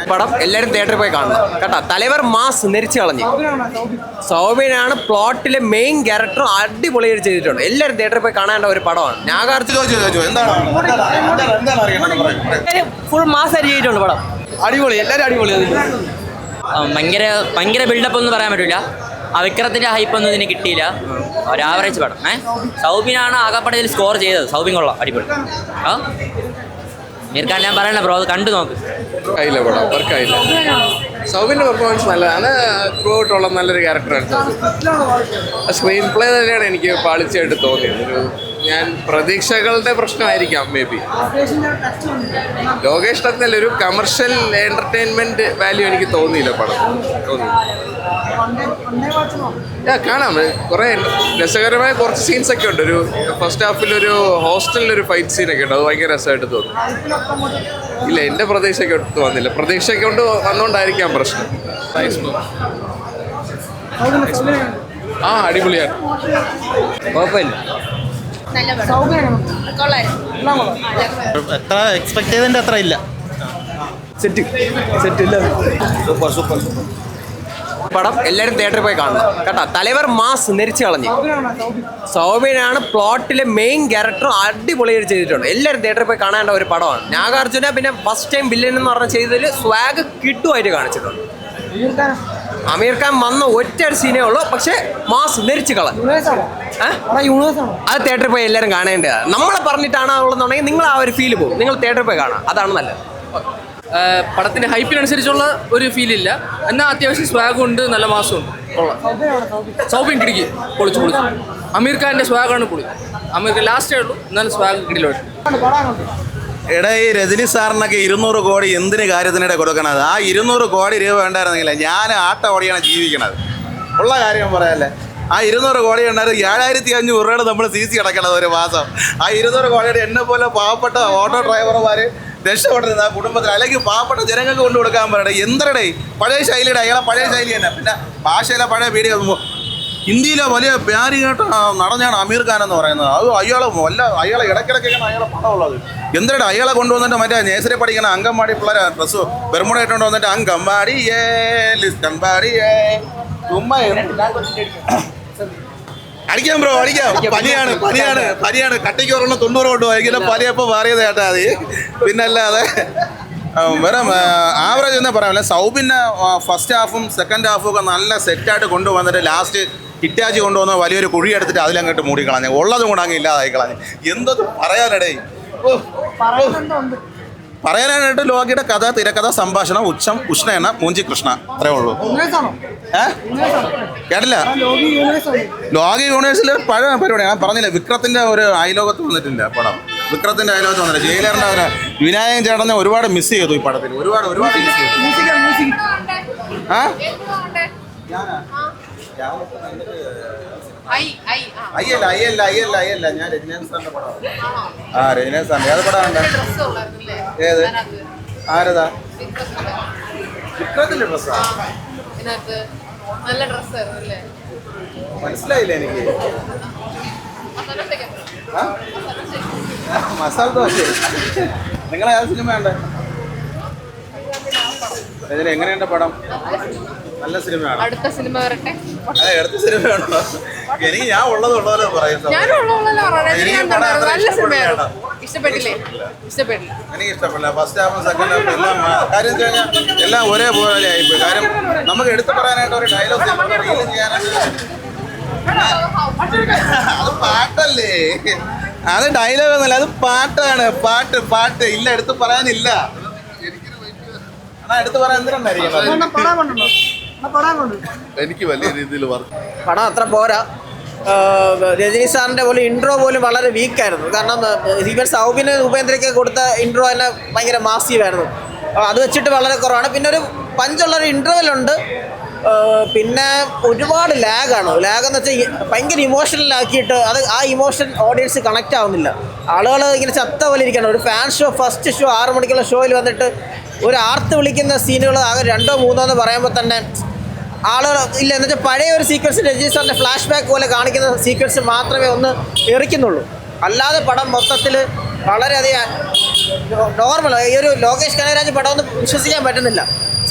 പടം എല്ലാവരും തിയേറ്ററിൽ പോയി കാണണം കേട്ടോ. തലവർ മാസ് നെരിച്ചു കളഞ്ഞു. സൗബിനാണ് പ്ലോട്ടിലെ മെയിൻ ക്യാരക്ടർ, അടിപൊളിയായിട്ട് ചെയ്തിട്ടുണ്ട്. എല്ലാവരും തിയേറ്ററിൽ പോയി കാണേണ്ട ഒരു പടമാണ്. ഫുൾ മാസ് ആയിട്ട് ചെയ്തിട്ടുണ്ട് പടം. അടിപൊളി, എല്ലാവരും അടിപൊളി. ഭയങ്കര ബിൽഡപ്പ് ഒന്നും പറയാൻ പറ്റില്ല. ആ വിക്രത്തിന്റെ ഹൈപ്പ് ഒന്നും ഇതിന് കിട്ടിയില്ല. ഒരു ആവറേജ് പടം. സൗബിനാണ് ആകപ്പാടെ സ്കോർ ചെയ്തത്. സൗബിൻ കൊള്ളാം, അടിപൊളി. മീർഖാൻ ഞാൻ പറയണ ബ്രോ, അത് കണ്ടു നോക്ക്. ആയില്ല പടം, വർക്കായില്ല. സൗബിൻ്റെ പെർഫോമൻസ് നല്ലതാണ്. ത്രൂ ഔട്ടുള്ള നല്ലൊരു ക്യാരക്ടറാണ്. സ്ക്രീൻ പ്ലേ തന്നെയാണ് എനിക്ക് പാളിച്ചയായിട്ട് തോന്നിയത്. ഞാൻ പ്രതീക്ഷകളുടെ പ്രശ്നമായിരിക്കാം മേ ബി. ലോകേഷ് തന്നല്ല, ഒരു കമർഷ്യൽ എന്റർടൈൻമെന്റ് വാല്യൂ എനിക്ക് തോന്നിയില്ല പടം. കാണാം, കുറെ രസകരമായ കുറച്ച് സീൻസ് ഒക്കെ ഉണ്ട്. ഒരു ഫസ്റ്റ് ഹാഫിൽ ഒരു ഹോസ്റ്റലിലൊരു ഫൈറ്റ് സീനൊക്കെ ഉണ്ട്, അത് ഭയങ്കര രസമായിട്ട് തോന്നി. ഇല്ല, എൻ്റെ പ്രതീക്ഷയ്ക്ക് ഒട്ടും വന്നില്ല. പ്രതീക്ഷ കൊണ്ട് വന്നുകൊണ്ടായിരിക്കാം പ്രശ്നം. അടിപൊളിയാണ്, കുഴപ്പമില്ല. എത്ര എക്സ്പെക്ട് ചെയ്തതിൻ്റെ അത്ര ഇല്ല. പടം എല്ലാവരും തിയേറ്ററിൽ പോയി കാണണം കേട്ടോ. തലവർ മാസ് നെരിച്ചു കളഞ്ഞു. സൗബിനാണ് പ്ലോട്ടിലെ മെയിൻ ക്യാരക്ടർ, അടിപൊളിയായിട്ട് ചെയ്തിട്ടുണ്ട്. എല്ലാവരും തിയേറ്ററിൽ പോയി കാണേണ്ട ഒരു പടമാണ്. നാഗാർജുന പിന്നെ ഫസ്റ്റ് ടൈം വില്ലൻ എന്ന് പറഞ്ഞ ചെയ്തതിൽ സ്വാഗ് കിട്ടുമായിട്ട് കാണിച്ചിട്ടുണ്ട്. അമീർ ഖാൻ വന്ന ഒറ്റ ഒരു സീനേ ഉള്ളൂ, പക്ഷെ മാസ് നെരിച്ചു കളഞ്ഞു. അത് തിയേറ്ററിൽ പോയി എല്ലാവരും കാണേണ്ടതാണ്. നമ്മളെ പറഞ്ഞിട്ടാണ് ഉള്ളതെന്നുണ്ടെങ്കിൽ നിങ്ങൾ ആ ഒരു ഫീല് പോകും. നിങ്ങൾ തിയേറ്ററിൽ പോയി കാണാം, അതാണ് നല്ലത്. പടത്തിൻ്റെ ഹൈപ്പിനനുസരിച്ചുള്ള ഒരു ഫീലില്ല. എന്നാൽ അത്യാവശ്യം സ്വാഗും ഉണ്ട്, നല്ല മാസം ഉണ്ട്. സൗബിൻ കിടിക്ക് പൊളിച്ചു. അമീർ ഖാൻ്റെ സ്വാഗാണ് പൊളി. അമീർ ഖാൻ ലാസ്റ്റേ ഉള്ളൂ, എന്നാലും സ്വാഗ് കിടിലോട്ട്. എടാ, ഈ രജനി സാറിനൊക്കെ 200 കോടി എന്തിന് കാര്യത്തിനിടെ കൊടുക്കണത്? ആ 200 കോടി രൂപ വേണ്ടായിരുന്നെങ്കിൽ ഞാൻ ആട്ട ഓടിയാണ് ജീവിക്കണത്. ഉള്ള കാര്യം പറയാല്ലേ. ആ 200 കോടി ഉണ്ടായിരുന്നു 7500 രൂപയുടെ നമ്മൾ CC അടയ്ക്കണത് ഒരു മാസം. ആ 200 കോടിയുടെ എന്നെ പോലെ പാവപ്പെട്ട ഓട്ടോ ഡ്രൈവർമാർ രക്ഷപ്പെട്ടിരുന്ന ആ കുടുംബത്തിൽ, അല്ലെങ്കിൽ പാവപ്പെട്ട ജനങ്ങൾക്ക് കൊണ്ടു കൊടുക്കാൻ പറയട്ടെ. എന്തരടേ പഴയ ശൈലിയുടെ, അയാളെ പഴയ ശൈലി തന്നെ. പിന്നെ ഭാഷയിലെ പഴയ പീഡിക. ഇന്ത്യയിലെ വലിയ പ്യാരികേട്ട നടനാണ് അമീർ ഖാൻ എന്ന് പറയുന്നത്. അത് അയാളെ ഇടയ്ക്കിടയ്ക്കാണ് അയാളെ പണമുള്ളത്. എന്തിനാ അയാളെ കൊണ്ടുവന്നിട്ട് മറ്റേ നേഴ്സറി പഠിക്കുന്ന അങ്കൻവാടി പിള്ളേരെ ഡ്രസ്സ് ബെർമുഡ ഇട്ടുകൊണ്ട് വന്നിട്ട് അങ്കൻവാടിയേ ലിസ്റ്റൻവാടിയേ ചുമ്മാ അടിക്കാം ബ്രോ, അടിക്കാം. പനിയാണ് കട്ടിക്ക് ഒരെണ്ണം 90 കൊണ്ട് പോയെങ്കിലും പനിയപ്പോൾ മാറിയത് കേട്ടാ മതി. പിന്നല്ലാതെ വേറെ ആവറേജ് എന്നേ പറയാമല്ല. സൗബിൻ്റെ ഫസ്റ്റ് ഹാഫും സെക്കൻഡ് ഹാഫും ഒക്കെ നല്ല സെറ്റായിട്ട് കൊണ്ടുവന്നിട്ട് ലാസ്റ്റ് ഹിറ്റാച്ചി കൊണ്ടുവന്ന് വലിയൊരു കുഴി എടുത്തിട്ട് അതിലങ്ങോട്ട് മൂടിക്കളഞ്ഞ്, ഉള്ളതും കൂടെ അങ്ങ് ഇല്ലാതായി കളഞ്ഞ്. എന്തൊരു പറയാനിടേ. പറയാനായിട്ട് ലോകിയുടെ കഥ, തിരക്കഥ, സംഭാഷണം, ഉച്ചം, ഉഷ്ണ, മൂഞ്ചി കൃഷ്ണ, അത്രേ ഉള്ളൂ. കേട്ടില്ല? ലോകി യൂണിവേഴ്സിൽ പഴയ പരിപാടിയാണ്. ഞാൻ പറഞ്ഞില്ല, വിക്രത്തിൻ്റെ ഒരു അയലോകത്ത് വന്നിട്ടില്ല പടം. വിക്രത്തിൻ്റെ അയലോകത്ത് വന്നില്ല. ജയിലറിൻ്റെ അവരെ വിനായകൻ ചേട്ടനെ ഒരുപാട് മിസ് ചെയ്തു ഈ പടത്തിൽ. ഒരുപാട് മിസ് ചെയ്തു. അയ്യല്ല ഞാൻ രജനീകാന്ത് സാറിന്റെ പടമാണ്. രജനീകാന്ത് സാറിന്റെ ഏത് പടമാണ്? ഏത്? ആരതാ? വിക്രത്തിന്റെ ഡ്രസ്സാ? മനസ്സിലായില്ല എനിക്ക്. മസാല ദോശ. നിങ്ങളെ ഏത് സിനിമയുണ്ട്? രജന എങ്ങനെയുണ്ട് പടം? നല്ല സിനിമയാണ്. അടുത്ത സിനിമ വരട്ടെ. അതെ, അടുത്ത സിനിമയാണോ? എനിക്ക് ഞാൻ ഉള്ളതുള്ളതല്ലേ പറയുന്നത്. എനിക്ക് ഇഷ്ടപ്പെടില്ല. ഫസ്റ്റ് ഹാഫും സെക്കൻഡ് ഹാഫും എല്ലാം കാര്യം വെച്ച് കഴിഞ്ഞാൽ എല്ലാം ഒരേപോലെ ആയിപ്പോയി. കാര്യം നമുക്ക് എടുത്തു പറയാനായിട്ട് ഒരു ഡയലോഗ് റീല് ചെയ്യാനായിട്ട് അത് പാട്ടല്ലേ, അത് ഡയലോഗ് ഒന്നുമല്ല, അത് പാട്ടാണ്. പാട്ട് ഇല്ല, എടുത്ത് പറയാനില്ല. എടുത്ത് പറയാൻ എന്തിനായിരിക്കും? എനിക്ക് വലിയ രീതിയിൽ പടം അത്ര പോരാ. രജനി സാറിൻ്റെ പോലും ഇൻട്രോ പോലും വളരെ വീക്കായിരുന്നു. കാരണം ഈവൻ സൗബിന് ഉപേന്ദ്രയ്ക്ക് കൊടുത്ത ഇൻട്രോ തന്നെ ഭയങ്കര മാസീവായിരുന്നു. അത് വെച്ചിട്ട് വളരെ കുറവാണ്. പിന്നെ ഒരു പഞ്ചുള്ളൊരു ഇൻട്രോയിലുണ്ട്. പിന്നെ ഒരുപാട് ലാഗെന്ന് വെച്ചാൽ ഭയങ്കര ഇമോഷണലാക്കിയിട്ട് ആ ഇമോഷൻ ഓഡിയൻസ് കണക്റ്റ് ആവുന്നില്ല. ആളുകൾ ഇങ്ങനെ ചത്ത പോലെ ഇരിക്കണം. ഒരു ഫാൻ ഷോ, ഫസ്റ്റ് ഷോ 6 മണിക്കുള്ള ഷോയിൽ വന്നിട്ട് ഒരു ആർത്ത് വിളിക്കുന്ന സീനുകൾ ആകെ 2 3 എന്ന് പറയുമ്പോൾ തന്നെ ആളുകൾ ഇല്ല എന്ന് വെച്ചാൽ പഴയ ഒരു സീക്വൻസ് രജനി സാറിൻ്റെ ഫ്ലാഷ് ബാക്ക് പോലെ കാണിക്കുന്ന സീക്വൻസ് മാത്രമേ ഒന്ന് എറിക്കുന്നുള്ളൂ. അല്ലാതെ പടം മൊത്തത്തിൽ വളരെയധികം നോർമൽ. ഈ ഒരു ലോകേഷ് കനകരാജ് പടം ഒന്നും വിശ്വസിക്കാൻ പറ്റുന്നില്ല.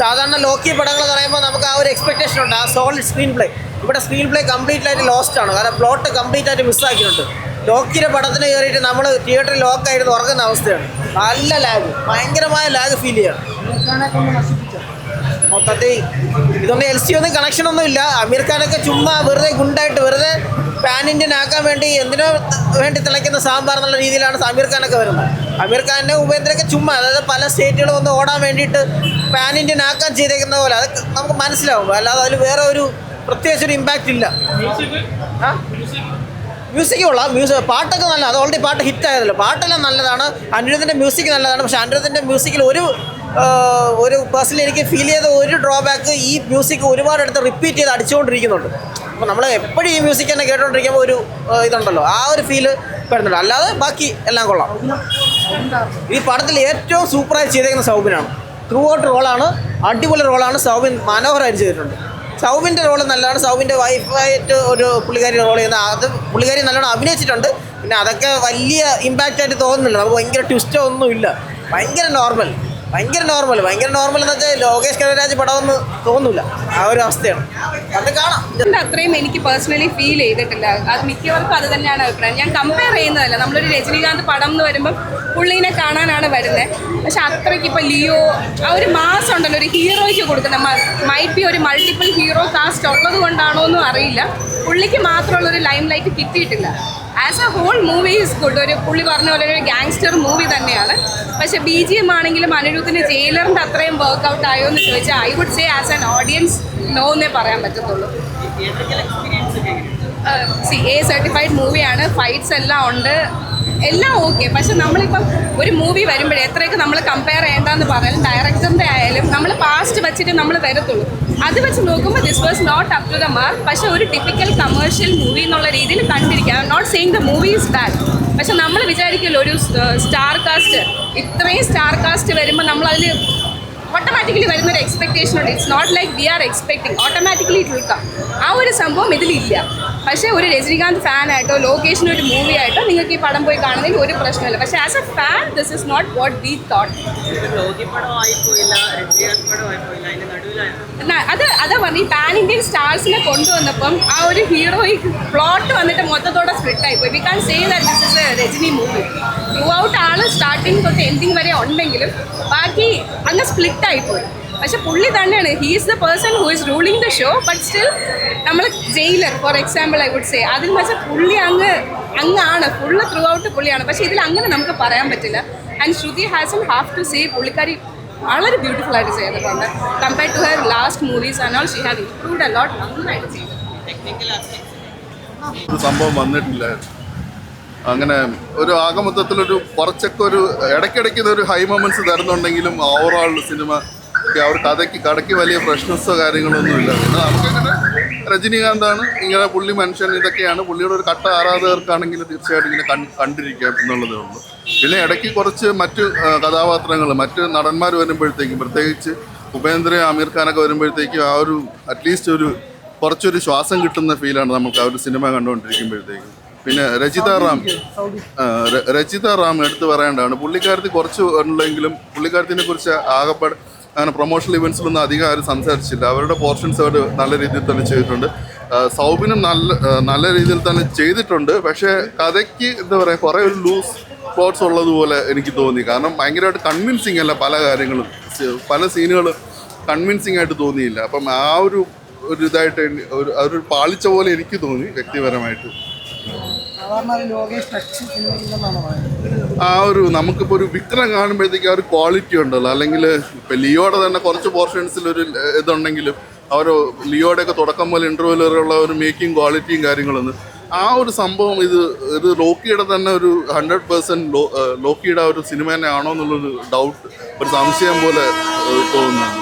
സാധാരണ ലോക്കി പടങ്ങൾ എന്ന് പറയുമ്പോൾ നമുക്ക് ആ ഒരു എക്സ്പെക്ടേഷൻ ഉണ്ട്, ആ സോളിഡ് സ്ക്രീൻ പ്ലേ. ഇവിടെ സ്ക്രീൻ പ്ലേ കംപ്ലീറ്റ് ആയിട്ട് ലോസ്റ്റ് ആണ്, കാരണം പ്ലോട്ട് കംപ്ലീറ്റ് ആയിട്ട് മിസ്സാക്കിയിട്ടുണ്ട്. ലോക്കിയുടെ പടത്തിന് കയറിയിട്ട് നമ്മൾ തിയേറ്ററിൽ ലോക്കായിട്ട് ഉറങ്ങുന്ന അവസ്ഥയാണ്. നല്ല ലാഗ്, ഭയങ്കരമായ ലാഗ് ഫീൽ ചെയ്യണം മൊത്തത്തിൽ. ഇതൊന്നും LC ഒന്നും കണക്ഷനൊന്നും ഇല്ല. അമീർ ഖാനൊക്കെ ചുമ്മാ വെറുതെ ഗുണ്ടായിട്ട് വെറുതെ പാൻ ഇന്ത്യൻ ആക്കാൻ വേണ്ടി എന്തിനോ വേണ്ടി തിളയ്ക്കുന്ന സാമ്പാർ എന്നുള്ള രീതിയിലാണ് അമീർ ഖാനൊക്കെ വരുന്നത്. അമീർ ഖാനിൻ്റെ ഉപേന്ദ്രയൊക്കെ ചുമ്മാ, അതായത് പല സ്റ്റേറ്റുകളും ഒന്ന് ഓടാൻ വേണ്ടിയിട്ട് പാൻ ഇന്ത്യൻ ആക്കാൻ ചെയ്തേക്കുന്ന പോലെ അത് നമുക്ക് മനസ്സിലാവും. അല്ലാതെ അതിൽ വേറെ ഒരു പ്രത്യേകിച്ചൊരു ഇമ്പാക്റ്റ് ഇല്ല. മ്യൂസിക് കൊള്ളാം, പാട്ടൊക്കെ നല്ല, അത് ഓൾറെഡി പാട്ട് ഹിറ്റ് ആയതല്ലോ. പാട്ടെല്ലാം നല്ലതാണ്, അനിരുദ്ധിൻ്റെ മ്യൂസിക് നല്ലതാണ്. പക്ഷേ അനിരുദ്ധിൻ്റെ മ്യൂസിക്കിൽ ഒരു പേഴ്സണലി എനിക്ക് ഫീൽ ചെയ്ത ഒരു ഡ്രോബാക്ക്, ഈ മ്യൂസിക് ഒരുപാടെടുത്ത് റിപ്പീറ്റ് ചെയ്ത് അടിച്ചുകൊണ്ടിരിക്കുന്നുണ്ട്. അപ്പോൾ നമ്മൾ എപ്പോഴും ഈ മ്യൂസിക് തന്നെ കേട്ടോണ്ടിരിക്കുമ്പോൾ ഒരു ഇതുണ്ടല്ലോ, ആ ഒരു ഫീല് വരുന്നുണ്ട്. അല്ലാതെ ബാക്കി എല്ലാം കൊള്ളാം. ഈ പടത്തിൽ ഏറ്റവും സൂപ്പറായി ചെയ്തേക്കുന്ന സൗബിനാണ്. ത്രൂ ഔട്ട് റോളാണ്, അടിപൊളി റോളാണ്. സൗബിൻ മനോഹരമായിട്ട് ചെയ്തിട്ടുണ്ട്. സൗബിൻ്റെ റോള് നല്ലതാണ്. സൗബിൻ്റെ വൈഫായിട്ട് ഒരു പുള്ളിക്കാരി റോൾ ചെയ്യുന്ന അത് പുള്ളിക്കാരി നല്ലോണം അഭിനയിച്ചിട്ടുണ്ട്. പിന്നെ അതൊക്കെ വലിയ ഇമ്പാക്റ്റ് ആയിട്ട് തോന്നുന്നില്ല, നമുക്ക് ഭയങ്കര ട്വിസ്റ്റോ ഒന്നുമില്ല. ഭയങ്കര നോർമൽ എന്ന് വെച്ചാൽ ലോകേഷ് കനകരാജ് പടമൊന്നും തോന്നില്ല, ആ ഒരു അവസ്ഥയാണ്. അത് കാണാം. അത്രയും എനിക്ക് പേഴ്സണലി ഫീൽ ചെയ്തിട്ടില്ല. അത് മിക്കവർക്കും അത് തന്നെയാണ് അഭിപ്രായം. ഞാൻ കമ്പയർ ചെയ്യുന്നതല്ല, നമ്മളൊരു രജനീകാന്ത് പടം എന്ന് വരുമ്പം പുള്ളീനെ കാണാനാണ് വരുന്നത്. പക്ഷെ അത്രയ്ക്ക് ഇപ്പോൾ ലിയോ ആ ഒരു മാസം ഉണ്ടല്ലോ ഒരു ഹീറോയ്ക്ക് കൊടുക്കുന്ന, മൈറ്റ് ബി ഒരു മൾട്ടിപ്പിൾ ഹീറോ കാസ്റ്റ് ഉള്ളത് കൊണ്ടാണോ എന്നും അറിയില്ല, പുള്ളിക്ക് മാത്രമുള്ളൊരു ലൈം ലൈറ്റ് കിട്ടിയിട്ടില്ല. As a whole movie is good. ഒരു പുള്ളി പറഞ്ഞ പോലെ ഒരു ഗാങ്സ്റ്റർ മൂവി തന്നെയാണ്. പക്ഷെ BGM ആണെങ്കിലും അനിരുദ്ധിന് ജയിലറിൻ്റെ അത്രയും വർക്ക്ഔട്ട് ആയോ എന്ന് ചോദിച്ചാൽ I would say as an audience no എന്നേ പറയാൻ പറ്റത്തുള്ളൂ. A സർട്ടിഫൈഡ് മൂവിയാണ്, ഫൈറ്റ്സ് എല്ലാം ഉണ്ട്, എല്ലാം ഓക്കെ. പക്ഷെ നമ്മളിപ്പം ഒരു മൂവി വരുമ്പോഴേ എത്രയൊക്കെ നമ്മൾ കമ്പയർ ചെയ്യേണ്ടതെന്ന് പറഞ്ഞാലും ഡയറക്ടറിൻ്റെ ആയാലും നമ്മൾ പാസ്റ്റ് വെച്ചിട്ട് നമ്മൾ വരത്തുള്ളൂ. അത് വെച്ച് നോക്കുമ്പോൾ this was not up to the mark. പക്ഷെ ഒരു ടിപ്പിക്കൽ കമേഴ്ഷ്യൽ മൂവി എന്നുള്ള രീതിയിൽ കണ്ടിരിക്കാം. I am not saying the movie is bad. പക്ഷെ നമ്മൾ വിചാരിക്കുമല്ലോ ഒരു സ്റ്റാർ കാസ്റ്റ്, ഇത്രയും സ്റ്റാർ കാസ്റ്റ് വരുമ്പോൾ നമ്മളതിൽ ഓട്ടോമാറ്റിക്കലി വരുന്നൊരു എക്സ്പെക്ടേഷൻ ഉണ്ട്. It's not like we are expecting, automatically it will come. ആ ഒരു സംഭവം ഇതിലില്ല. പക്ഷേ ഒരു രജനീകാന്ത് ഫാനായിട്ടോ ലോകേഷിൻ്റെ ഒരു മൂവി ആയിട്ടോ നിങ്ങൾക്ക് ഈ പടം പോയി കാണുന്നതിൽ ഒരു പ്രശ്നമില്ല. പക്ഷേ as a fan this is not what we thought. അതാ പറഞ്ഞു, ഈ പാൻ ഇന്ത്യൻ സ്റ്റാർസിനെ കൊണ്ടുവന്നപ്പം ആ ഒരു ഹീറോയിക് പ്ലോട്ട് വന്നിട്ട് മൊത്തത്തോടെ സ്പ്ലിറ്റ് ആയിപ്പോയി. We can say that this is a Rajini movie. Throughout ആള് സ്റ്റാർട്ടിങ് തൊട്ട് എൻഡിങ് വരെ ഉണ്ടെങ്കിലും ബാക്കി അങ്ങ് സ്പ്ലിറ്റ് ആയിപ്പോയി. പക്ഷെ പുള്ളി തന്നെയാണ്, he is the person who is ruling the show. But still നമ്മൾ Jailer for example I would say, അതിൽ വെച്ചാൽ പുള്ളി അങ്ങാണ് ഫുള്ള് ത്രൂ ഔട്ട് പുള്ളിയാണ്. പക്ഷേ ഇതിൽ അങ്ങനെ നമുക്ക് പറയാൻ പറ്റില്ല. And Shruti Haasan have to say പുള്ളിക്കാരി വളരെ ബ്യൂട്ടിഫുൾ ആയിട്ട് ചെയ്തിട്ടുണ്ട്. Compare to her last movies and all she have improved a lot. നന്നായിട്ട് ചെയ്തു. സംഭവം വന്നിട്ടില്ല. അങ്ങനെ ഒരു ആകമൊത്തത്തിലൊരു കുറച്ചൊക്കെ ഒരു ഇടയ്ക്കിടയ്ക്ക് ഒരു ഹൈ മൊമെന്റ്സ് തരുന്നുണ്ടെങ്കിലും ഓവറോൾ സിനിമ അവർ കഥയ്ക്ക് വലിയ പ്രശ്നസോ കാര്യങ്ങളൊന്നുമില്ല. പിന്നെ നമുക്കങ്ങനെ രജനീകാന്താണ്, ഇങ്ങനെ പുള്ളി മനുഷ്യൻ, ഇതൊക്കെയാണ് പുള്ളിയുടെ ഒരു കട്ട ആരാധകർക്കാണെങ്കിൽ തീർച്ചയായിട്ടും ഇങ്ങനെ കണ്ടിരിക്കാം എന്നുള്ളതേ ഉള്ളൂ. പിന്നെ ഇടയ്ക്ക് കുറച്ച് മറ്റ് കഥാപാത്രങ്ങൾ, മറ്റ് നടന്മാർ വരുമ്പോഴത്തേക്കും, പ്രത്യേകിച്ച് ഉപേന്ദ്ര അമീർ ഖാനൊക്കെ വരുമ്പോഴത്തേക്കും ആ ഒരു അറ്റ്ലീസ്റ്റ് കുറച്ചൊരു ശ്വാസം കിട്ടുന്ന ഫീലാണ് നമുക്ക് ആ ഒരു സിനിമ കണ്ടുകൊണ്ടിരിക്കുമ്പോഴത്തേക്കും. പിന്നെ രചിത റാം എടുത്ത് പറയേണ്ടതാണ്. പുള്ളിക്കാരത്തി കുറച്ച് ഉണ്ടെങ്കിലും പുള്ളിക്കാരത്തിനെ കുറിച്ച് ആകപ്പാട് അങ്ങനെ പ്രൊമോഷണൽ ഇവൻറ്റ്സിലൊന്നും അധികം ആരും സംസാരിച്ചില്ല. അവരുടെ പോർഷൻസ് അവർ നല്ല രീതിയിൽ തന്നെ ചെയ്തിട്ടുണ്ട്. സൗബിനും നല്ല രീതിയിൽ തന്നെ ചെയ്തിട്ടുണ്ട്. പക്ഷേ കഥയ്ക്ക് എന്താ പറയുക, കുറേ ഒരു ലൂസ് പ്ലോട്ട്സ് ഉള്ളതുപോലെ എനിക്ക് തോന്നി. കാരണം ഭയങ്കരമായിട്ട് കൺവിൻസിങ് അല്ല പല കാര്യങ്ങളും, പല സീനുകളും കൺവിൻസിങ് ആയിട്ട് തോന്നിയില്ല. അപ്പം ആ ഒരു ഇതായിട്ട് ഒരു പാളിച്ച പോലെ എനിക്ക് തോന്നി വ്യക്തിപരമായിട്ട്. ആ ഒരു നമുക്കിപ്പോൾ ഒരു വിക്രം കാണുമ്പോഴത്തേക്ക് ആ ഒരു ക്വാളിറ്റി ഉണ്ടല്ലോ, അല്ലെങ്കിൽ ഇപ്പം ലിയോയുടെ തന്നെ കുറച്ച് പോർഷൻസിൽ ഒരു ഇതുണ്ടെങ്കിലും അവർ ലിയോയുടെയൊക്കെ തുടക്കം പോലെ ഇൻ്റർവ്യൂലുള്ള ഒരു മേക്കിംഗ് ക്വാളിറ്റിയും കാര്യങ്ങളൊന്നും ആ ഒരു സംഭവം ഇത് ലോക്കിയുടെ തന്നെ ഒരു 100% ലോക്കിയുടെ ആ ഒരു സിനിമ തന്നെ ആണോ എന്നുള്ളൊരു ഡൗട്ട്, ഒരു സംശയം പോലെ തോന്നുന്നുണ്ട്.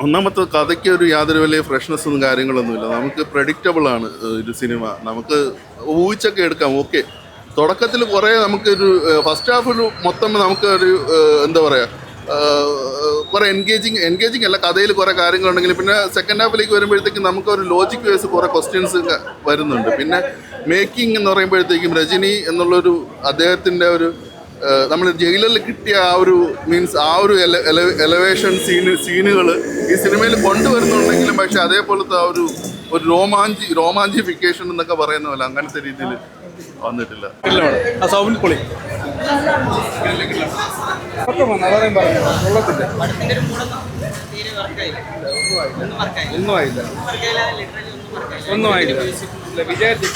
ഒന്നാമത്തെ കഥയ്ക്ക് യാതൊരു വലിയ ഫ്രഷ്നെസ്സും കാര്യങ്ങളൊന്നുമില്ല. നമുക്ക് പ്രഡിക്റ്റബിൾ ആണ് ഒരു സിനിമ, നമുക്ക് ഊഹിച്ചൊക്കെ എടുക്കാം. ഓക്കെ, തുടക്കത്തിൽ കുറേ നമുക്കൊരു ഫസ്റ്റ് ഹാഫിൽ മൊത്തം നമുക്കൊരു എന്താ പറയുക കുറേ എൻഗേജിങ് അല്ല, കഥയിൽ കുറേ കാര്യങ്ങളുണ്ടെങ്കിൽ പിന്നെ സെക്കൻഡ് ഹാഫിലേക്ക് വരുമ്പോഴത്തേക്കും നമുക്കൊരു ലോജിക് വേസ് കുറേ ക്വസ്റ്റ്യൻസ് വരുന്നുണ്ട്. പിന്നെ മേക്കിംഗ് എന്ന് പറയുമ്പോഴത്തേക്കും രജനി എന്നുള്ളൊരു അദ്ദേഹത്തിൻ്റെ ഒരു നമ്മൾ ജയിലറിൽ കിട്ടിയ ആ ഒരു മീൻസ് ആ ഒരു എലവേഷൻ സീനുകൾ ഈ സിനിമയിൽ കൊണ്ടുവരുന്നുണ്ടെങ്കിലും പക്ഷെ അതേപോലത്തെ ആ ഒരു റോമാഞ്ചിഫിക്കേഷൻ എന്നൊക്കെ പറയുന്ന പോലെ അങ്ങനത്തെ രീതിയിൽ വന്നിട്ടില്ല. ഒന്നും ആയില്ല. വിചാരിച്ചു